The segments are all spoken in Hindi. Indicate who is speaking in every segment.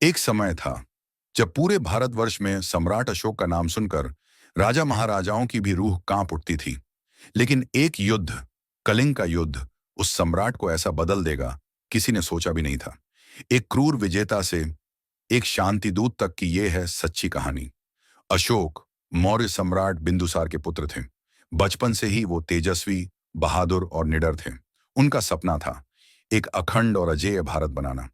Speaker 1: एक समय था जब पूरे भारतवर्ष में सम्राट अशोक का नाम सुनकर राजा महाराजाओं की भी रूह कांप उठती थी। लेकिन एक युद्ध, कलिंग का युद्ध, उस सम्राट को ऐसा बदल देगा, किसी ने सोचा भी नहीं था। एक क्रूर विजेता से एक शांति दूत तक की ये है सच्ची कहानी। अशोक मौर्य सम्राट बिंदुसार के पुत्र थे। बचपन से ही वो तेजस्वी, बहादुर और निडर थे। उनका सपना था एक अखंड और अजेय भारत बनाना।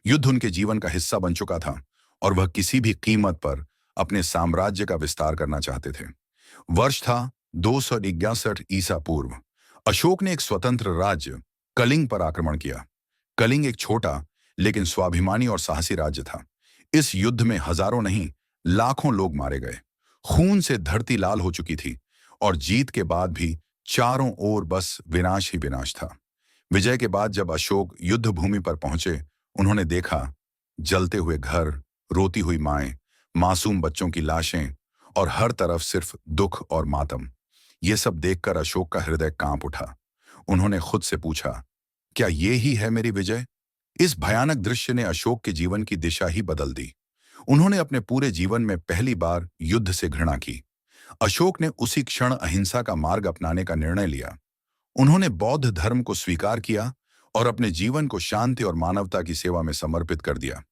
Speaker 1: युद्ध उनके जीवन का हिस्सा बन चुका था और वह किसी भी कीमत पर अपने साम्राज्य का विस्तार करना चाहते थे। वर्ष था 261 ईसा पूर्व। अशोक ने एक स्वतंत्र राज्य कलिंग पर आक्रमण किया। कलिंग एक छोटा लेकिन स्वाभिमानी और साहसी राज्य था। इस युद्ध में हजारों नहीं, लाखों लोग मारे गए। खून से धरती लाल हो चुकी थी और जीत के बाद भी चारों ओर बस विनाश ही विनाश था। विजय के बाद जब अशोक युद्ध भूमि पर पहुंचे, उन्होंने देखा जलते हुए घर, रोती हुई माएं, मासूम बच्चों की लाशें और हर तरफ सिर्फ दुख और मातम। ये सब देखकर अशोक का हृदय कांप उठा। उन्होंने खुद से पूछा, क्या ये ही है मेरी विजय? इस भयानक दृश्य ने अशोक के जीवन की दिशा ही बदल दी। उन्होंने अपने पूरे जीवन में पहली बार युद्ध से घृणा की। अशोक ने उसी क्षण अहिंसा का मार्ग अपनाने का निर्णय लिया। उन्होंने बौद्ध धर्म को स्वीकार किया और अपने जीवन को शांति और मानवता की सेवा में समर्पित कर दिया।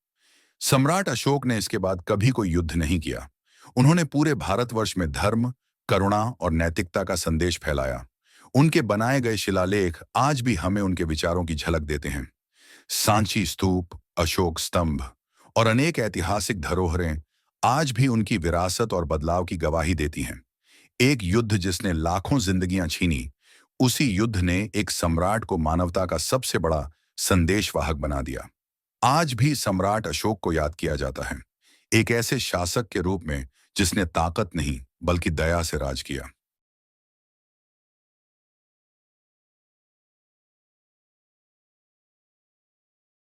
Speaker 1: सम्राट अशोक ने इसके बाद कभी कोई युद्ध नहीं किया। उन्होंने पूरे भारतवर्ष में धर्म, करुणा और नैतिकता का संदेश फैलाया। उनके बनाए गए शिलालेख आज भी हमें उनके विचारों की झलक देते हैं। सांची स्तूप, अशोक स्तंभ और अनेक ऐतिहासिक धरोहरें आज भी उनकी विरासत और बदलाव की गवाही देती हैं। एक युद्ध जिसने लाखों जिंदगियां छीनी, उसी युद्ध ने एक सम्राट को मानवता का सबसे बड़ा संदेशवाहक बना दिया। आज भी सम्राट अशोक को याद किया जाता है, एक ऐसे शासक के रूप में जिसने ताकत नहीं बल्कि दया से राज किया।